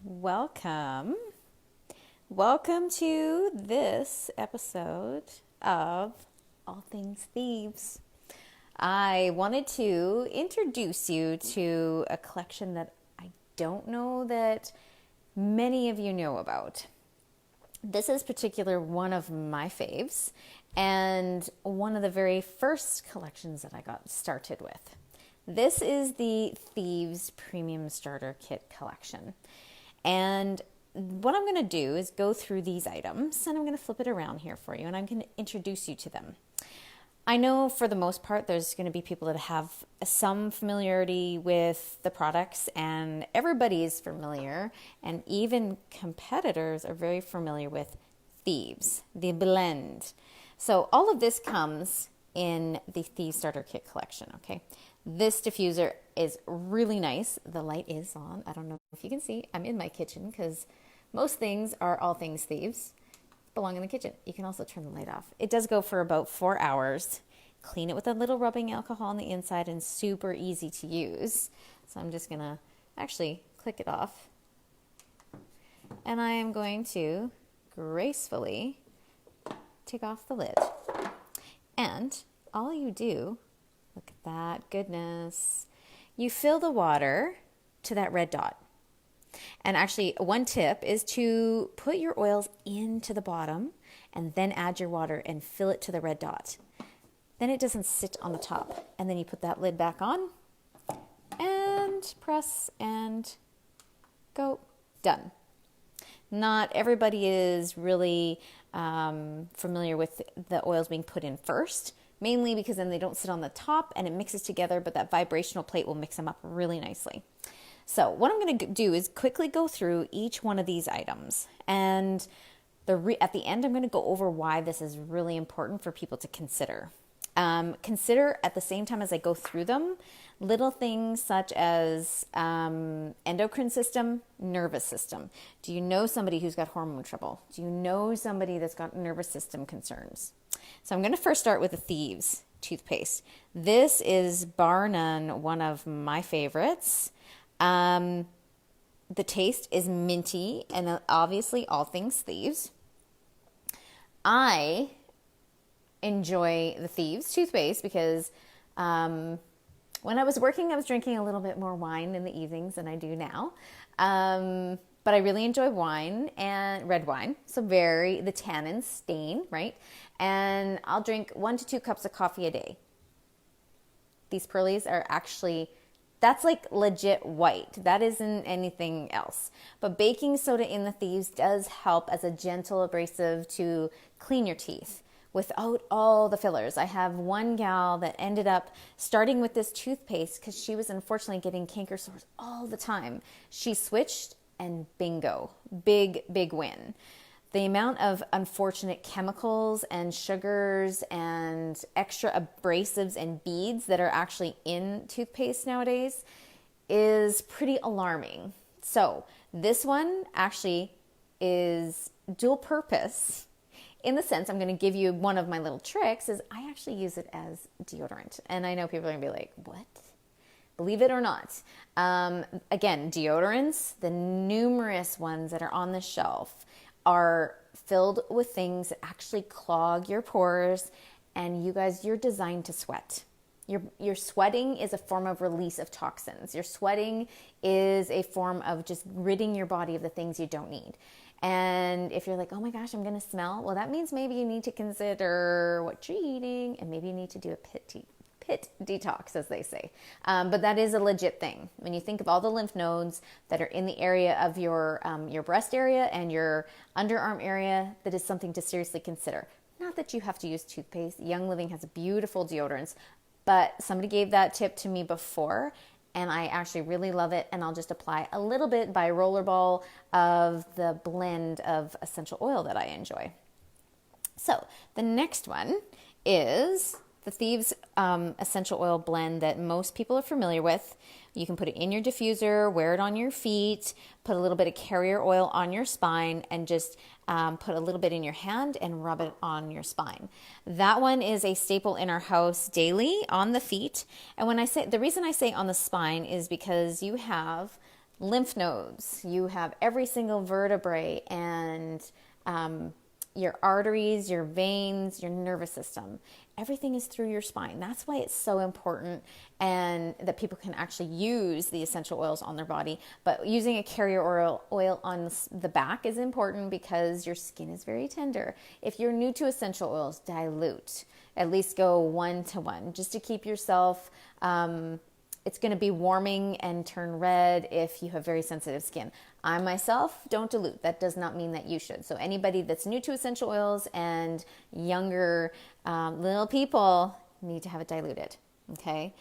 Welcome. Welcome to this episode of All Things Thieves. I wanted to introduce you to a collection that I don't know that many of you know about. This is particular one of my faves and one of the very first collections that I got started with. This is the Thieves Premium Starter Kit collection. And what I'm going to do is go through these items and I'm going to flip it around here for you and I'm going to introduce you to them. I know for the most part there's going to be people that have some familiarity with the products and everybody is familiar, and even competitors are very familiar with Thieves, the blend. So all of this comes in the Thieves Starter Kit collection, okay? This diffuser is really nice. The light is on. I don't know if you can see. I'm in my kitchen because most things are all things Thieves belong in the kitchen. You can also turn the light off. It does go for about 4 hours. Clean it with a little rubbing alcohol on the inside and super easy to use. So I'm just going to actually click it off. And I am going to gracefully take off the lid. And all you do, look at that goodness. You fill the water to that red dot. And actually, one tip is to put your oils into the bottom and then add your water and fill it to the red dot. Then it doesn't sit on the top. And then you put that lid back on and press and go. Done. Not everybody is really familiar with the oils being put in first, mainly because then they don't sit on the top and it mixes together, but that vibrational plate will mix them up really nicely. So what I'm going to do is quickly go through each one of these items, and at the end I'm going to go over why this is really important for people to consider. Consider at the same time as I go through them, little things such as endocrine system, nervous system. Do you know somebody who's got hormone trouble? Do you know somebody that's got nervous system concerns? So I'm going to first start with the Thieves toothpaste. This is bar none one of my favorites. The taste is minty and obviously all things Thieves. I enjoy the Thieves toothpaste because when I was working, I was drinking a little bit more wine in the evenings than I do now. But I really enjoy wine and red wine. So the tannins stain, right? And I'll drink 1 to 2 cups of coffee a day. These pearlies are actually, that's like legit white. That isn't anything else. But baking soda in the Thieves does help as a gentle abrasive to clean your teeth without all the fillers. I have one gal that ended up starting with this toothpaste because she was unfortunately getting canker sores all the time. She switched and bingo, big win. The amount of unfortunate chemicals and sugars and extra abrasives and beads that are actually in toothpaste nowadays is pretty alarming. So this one actually is dual purpose in the sense, I'm going to give you one of my little tricks, is I actually use it as deodorant. And I know people are going to be like, what? Believe it or not. Again, deodorants, the numerous ones that are on the shelf are filled with things that actually clog your pores. And you guys, you're designed to sweat. Your sweating is a form of release of toxins. Your sweating is a form of just ridding your body of the things you don't need. And if you're like, oh my gosh, I'm going to smell, well, that means maybe you need to consider what you're eating and maybe you need to do a pit detox, as they say. But that is a legit thing. When you think of all the lymph nodes that are in the area of your breast area and your underarm area, that is something to seriously consider. Not that you have to use toothpaste. Young Living has beautiful deodorants, but somebody gave that tip to me before, and I actually really love it, and I'll just apply a little bit by rollerball of the blend of essential oil that I enjoy. So the next one is the Thieves essential oil blend that most people are familiar with. You can put it in your diffuser, wear it on your feet, put a little bit of carrier oil on your spine, and just put a little bit in your hand and rub it on your spine. That one is a staple in our house daily on the feet. And when I say, the reason I say on the spine is because you have lymph nodes, you have every single vertebrae, and your arteries, your veins, your nervous system. Everything is through your spine. That's why it's so important, and that people can actually use the essential oils on their body. But using a carrier oil on the back is important because your skin is very tender. If you're new to essential oils, dilute. At least go 1-to-1 just to keep yourself it's going to be warming and turn red if you have very sensitive skin. I myself don't dilute. That does not mean that you should. So anybody that's new to essential oils and younger little people need to have it diluted. Okay.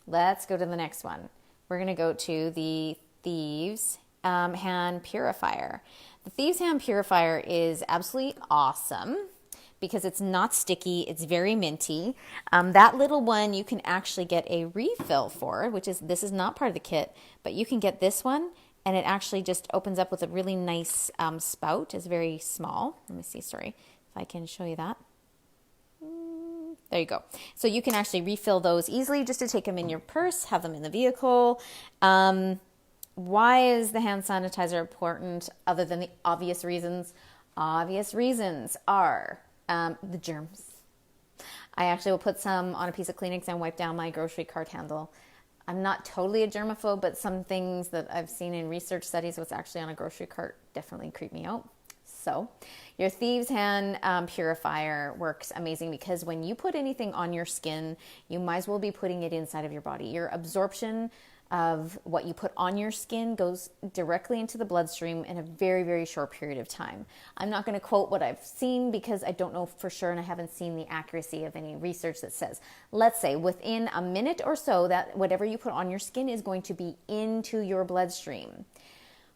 Let's go to the next one. We're going to go to the Thieves hand purifier. The Thieves hand purifier is absolutely awesome because it's not sticky. It's very minty. That little one you can actually get a refill for, this is not part of the kit, but you can get this one, and it actually just opens up with a really nice spout. It's very small. Let me see, sorry, if I can show you that. There you go. So you can actually refill those easily just to take them in your purse, have them in the vehicle. Why is the hand sanitizer important other than the obvious reasons? Obvious reasons are the germs. I actually will put some on a piece of Kleenex and wipe down my grocery cart handle. I'm not totally a germaphobe, but some things that I've seen in research studies what's actually on a grocery cart definitely creep me out. So your Thieves hand purifier works amazing because when you put anything on your skin, you might as well be putting it inside of your body. Your absorption of what you put on your skin goes directly into the bloodstream in a very, very short period of time. I'm not going to quote what I've seen because I don't know for sure and I haven't seen the accuracy of any research that says, let's say within a minute or so that whatever you put on your skin is going to be into your bloodstream.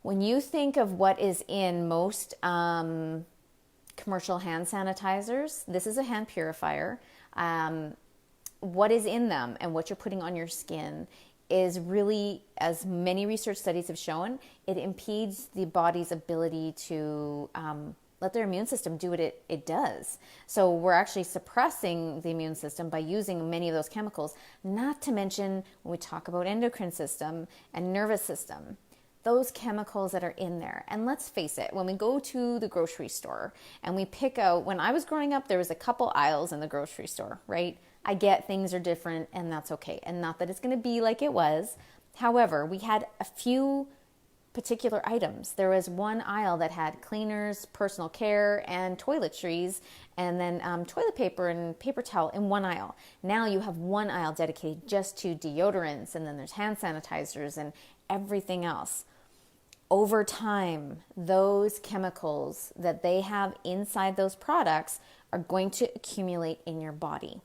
When you think of what is in most commercial hand sanitizers, this is a hand purifier. What is in them and what you're putting on your skin is really, as many research studies have shown, it impedes the body's ability to let their immune system do what it does. So we're actually suppressing the immune system by using many of those chemicals, not to mention when we talk about endocrine system and nervous system, those chemicals that are in there. And let's face it, when we go to the grocery store and we pick out, when I was growing up, there was a couple aisles in the grocery store, right? I get things are different and that's okay. And not that it's going to be like it was. However, we had a few particular items. There was one aisle that had cleaners, personal care, and toiletries, and then toilet paper and paper towel in one aisle. Now you have one aisle dedicated just to deodorants, and then there's hand sanitizers and everything else. Over time, those chemicals that they have inside those products are going to accumulate in your body.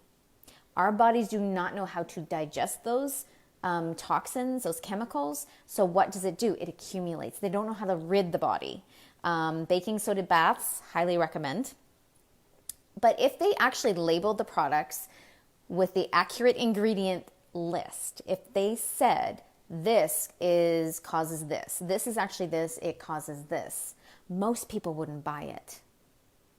Our bodies do not know how to digest those toxins, those chemicals. So what does it do? It accumulates. They don't know how to rid the body. Baking soda baths, highly recommend. But if they actually labeled the products with the accurate ingredient list, if they said, this causes this, this is actually this, it causes this, most people wouldn't buy it.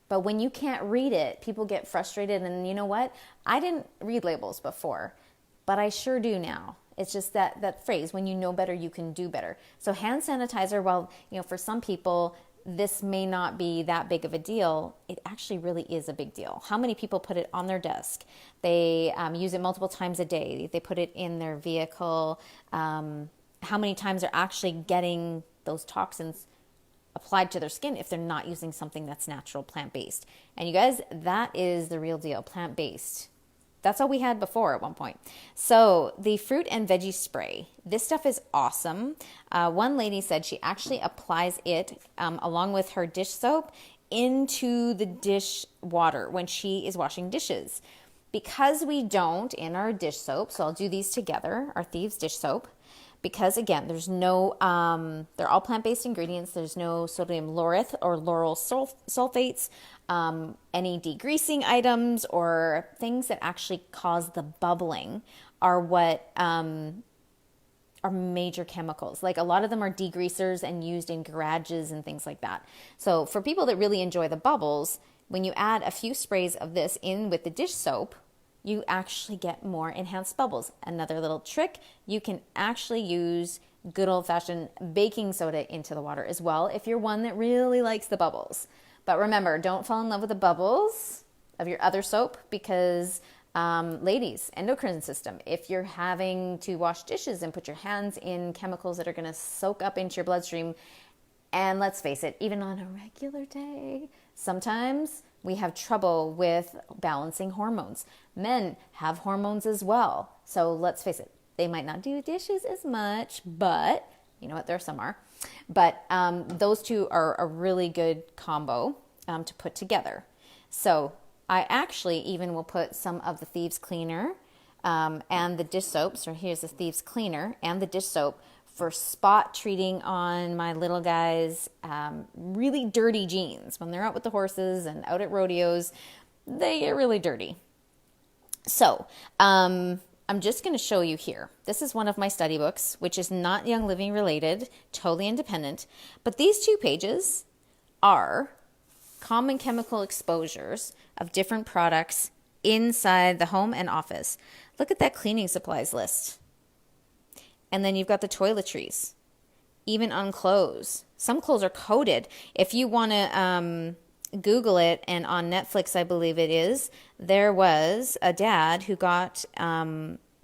But when you can't read it, people get frustrated. And you know what? I didn't read labels before, but I sure do now. It's just that phrase, when you know better, you can do better. So hand sanitizer, while for some people, this may not be that big of a deal, it actually really is a big deal. How many people put it on their desk? They use it multiple times a day. They put it in their vehicle. How many times they're actually getting those toxins applied to their skin if they're not using something that's natural, plant-based. And you guys, that is the real deal, plant-based. That's all we had before at one point. So the fruit and veggie spray, this stuff is awesome. One lady said she actually applies it along with her dish soap into the dish water when she is washing dishes. Because we don't in our dish soap, so I'll do these together, our Thieves dish soap. Because again, there's no, they're all plant-based ingredients. There's no sodium lauryl or lauryl sulfates, any degreasing items or things that actually cause the bubbling are what are major chemicals. Like a lot of them are degreasers and used in garages and things like that. So for people that really enjoy the bubbles, when you add a few sprays of this in with the dish soap, you actually get more enhanced bubbles. Another little trick, you can actually use good old-fashioned baking soda into the water as well if you're one that really likes the bubbles. But remember, don't fall in love with the bubbles of your other soap because, ladies, endocrine system, if you're having to wash dishes and put your hands in chemicals that are going to soak up into your bloodstream, and let's face it, even on a regular day, sometimes we have trouble with balancing hormones. Men have hormones as well. So let's face it, they might not do dishes as much, but you know what, there some are. But those two are a really good combo to put together. So I actually even will put some of the Thieves cleaner and the dish soap. So here's the Thieves cleaner and the dish soap for spot treating on my little guys' really dirty jeans. When they're out with the horses and out at rodeos, they get really dirty. So I'm just going to show you here. This is one of my study books, which is not Young Living related, totally independent. But these 2 pages are common chemical exposures of different products inside the home and office. Look at that cleaning supplies list. And then you've got the toiletries, even on clothes. Some clothes are coated. If you want to Google it, and on Netflix, I believe it is, there was a dad who got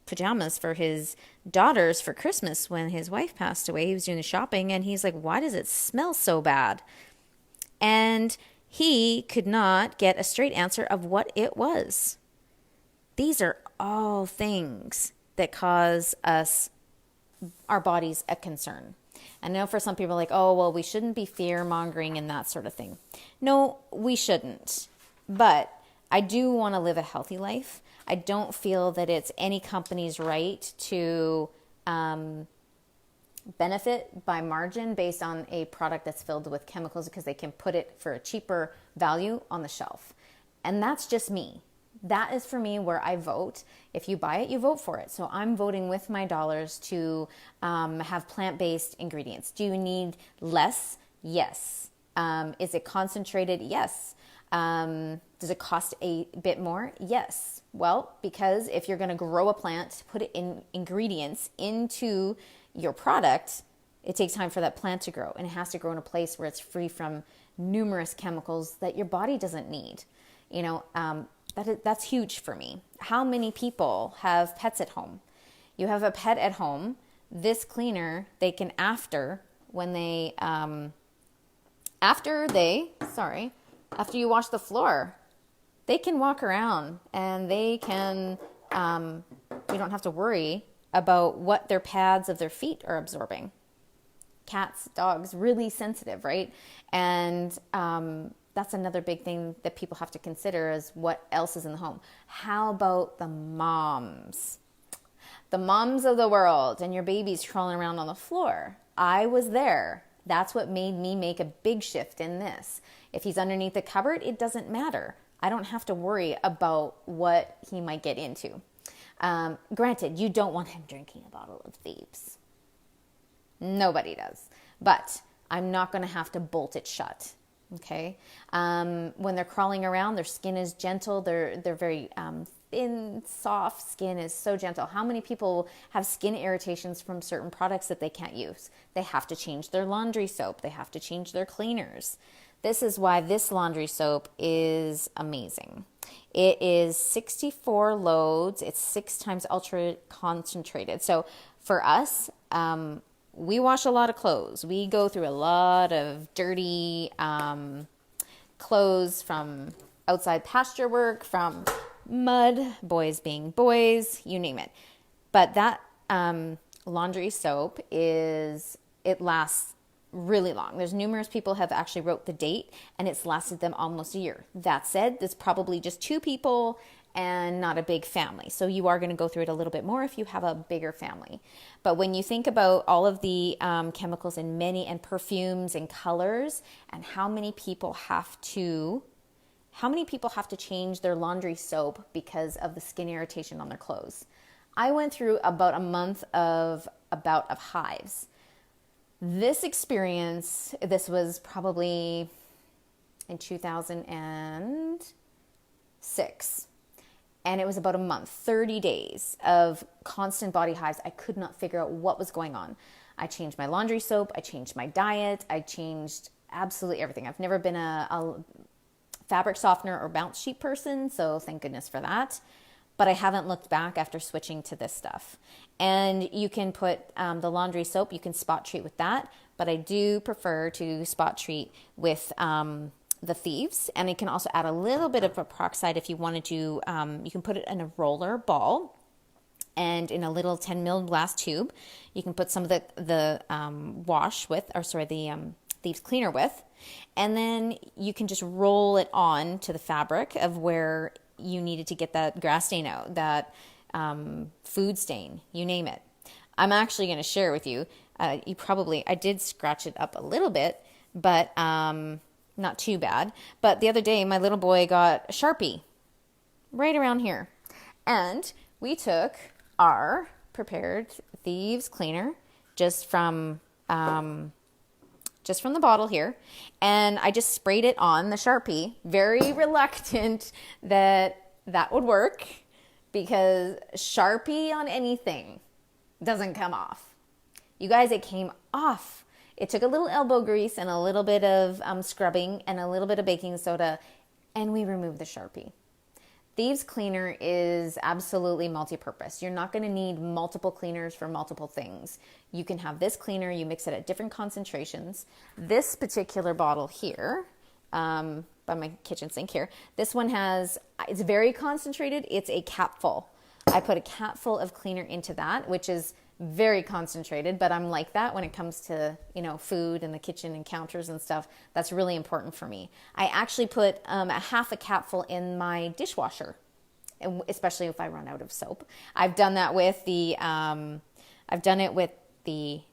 pajamas for his daughters for Christmas when his wife passed away. He was doing the shopping, and he's like, why does it smell so bad? And he could not get a straight answer of what it was. These are all things that cause us, our bodies, a concern. I know for some people like, oh, well, we shouldn't be fear-mongering and that sort of thing. No, we shouldn't. But I do want to live a healthy life. I don't feel that it's any company's right to benefit by margin based on a product that's filled with chemicals because they can put it for a cheaper value on the shelf. And that's just me. That is for me where I vote. If you buy it, you vote for it. So I'm voting with my dollars to have plant-based ingredients. Do you need less? Yes. Is it concentrated? Yes. Does it cost a bit more? Yes. Well, because if you're going to grow a plant, put it in ingredients into your product, it takes time for that plant to grow. And it has to grow in a place where it's free from numerous chemicals that your body doesn't need. You know, that's huge for me. How many people have pets at home? You have a pet at home. This cleaner, they can after you wash the floor, they can walk around and they can, you don't have to worry about what their pads of their feet are absorbing. Cats, dogs, really sensitive, right? And that's another big thing that people have to consider is what else is in the home. How about the moms? The moms of the world and your babies crawling around on the floor. I was there. That's what made me make a big shift in this. If he's underneath the cupboard, it doesn't matter. I don't have to worry about what he might get into. Granted, you don't want him drinking a bottle of Thieves. Nobody does. But I'm not going to have to bolt it shut. Okay. When they're crawling around, their skin is gentle. They're very thin, soft skin is so gentle. How many people have skin irritations from certain products that they can't use? They have to change their laundry soap. They have to change their cleaners. This is why this laundry soap is amazing. It is 64 loads. It's 6 times ultra concentrated. So for us, we wash a lot of clothes. We go through a lot of dirty clothes from outside pasture work, from mud, boys being boys, you name it. But that laundry soap it lasts really long. There's numerous people have actually wrote the date and it's lasted them almost a year. That said, there's probably just 2 people and not a big family. So you are going to go through it a little bit more if you have a bigger family. But when you think about all of the chemicals and perfumes and colors and how many people have to change their laundry soap because of the skin irritation on their clothes. I went through about a month of a bout of hives. This experience, this was probably in 2006. And it was about a month, 30 days of constant body hives. I could not figure out what was going on. I changed my laundry soap. I changed my diet. I changed absolutely everything. I've never been a fabric softener or bounce sheet person, so thank goodness for that. But I haven't looked back after switching to this stuff. And you can put the laundry soap, you can spot treat with that, but I do prefer to spot treat with the Thieves. And you can also add a little bit of a peroxide if you wanted to. You can put it in a roller ball and in a little 10 ml glass tube. You can put some of the wash with, or sorry, the Thieves cleaner with, and then you can just roll it on to the fabric of where you needed to get that grass stain out, that food stain, you name it. I'm actually going to share with you. I did scratch it up a little bit, but not too bad. But the other day, my little boy got a Sharpie right around here. And we took our prepared Thieves cleaner just from the bottle here, and I just sprayed it on the Sharpie, very reluctant that would work, because Sharpie on anything doesn't come off. You guys, it came off. It took a little elbow grease and a little bit of scrubbing and a little bit of baking soda, and we removed the Sharpie. Thieves cleaner is absolutely multi-purpose. You're not going to need multiple cleaners for multiple things. You can have this cleaner, you mix it at different concentrations. This particular bottle here, by my kitchen sink here, this one it's very concentrated. It's a capful. I put a capful of cleaner into that, which is very concentrated, but I'm like that when it comes to, food and the kitchen and counters and stuff. That's really important for me. I actually put a half a capful in my dishwasher, especially if I run out of soap. I've done that with the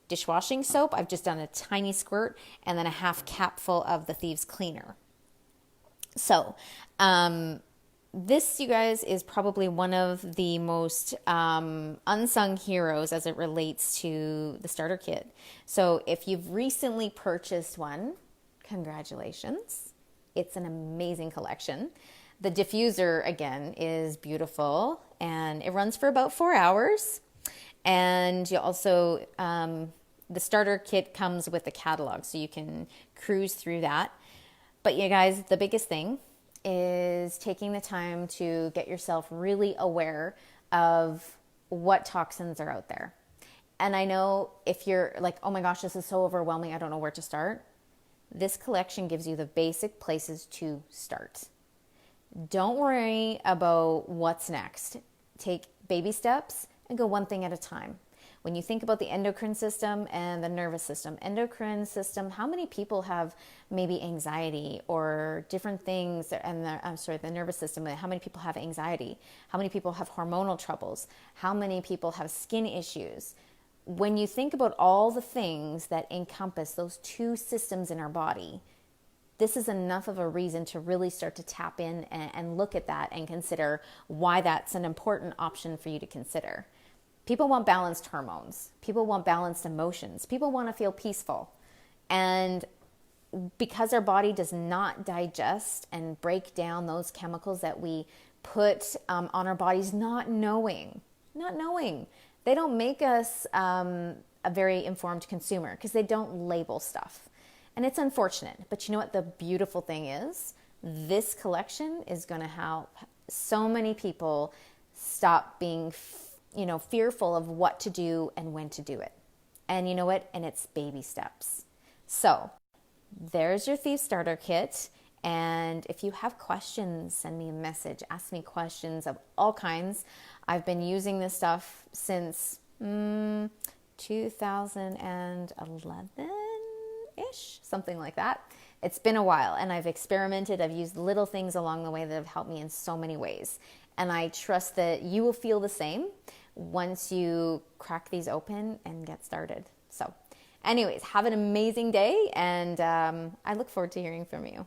dishwashing soap. I've just done a tiny squirt and then a half capful of the Thieves cleaner. So, this, you guys, is probably one of the most unsung heroes as it relates to the starter kit. So if you've recently purchased one, congratulations. It's an amazing collection. The diffuser, again, is beautiful, and it runs for about 4 hours. And you also, the starter kit comes with a catalog, so you can cruise through that. But you guys, the biggest thing is taking the time to get yourself really aware of what toxins are out there. And I know if you're like, oh my gosh, this is so overwhelming, I don't know where to start. This collection gives you the basic places to start. Don't worry about what's next. Take baby steps and go one thing at a time. When you think about the endocrine system and the nervous system, how many people have maybe anxiety or different things, and the nervous system, how many people have anxiety? How many people have hormonal troubles? How many people have skin issues? When you think about all the things that encompass those two systems in our body, this is enough of a reason to really start to tap in and look at that and consider why that's an important option for you to consider. People want balanced hormones. People want balanced emotions. People want to feel peaceful. And because our body does not digest and break down those chemicals that we put on our bodies, not knowing, they don't make us a very informed consumer because they don't label stuff. And it's unfortunate. But you know what the beautiful thing is? This collection is going to help so many people stop being fearful of what to do and when to do it. And you know what? And it's baby steps. So there's your Thieves starter kit. And if you have questions, send me a message. Ask me questions of all kinds. I've been using this stuff since 2011-ish, something like that. It's been a while, and I've experimented. I've used little things along the way that have helped me in so many ways. And I trust that you will feel the same once you crack these open and get started. So anyways, have an amazing day, and I look forward to hearing from you.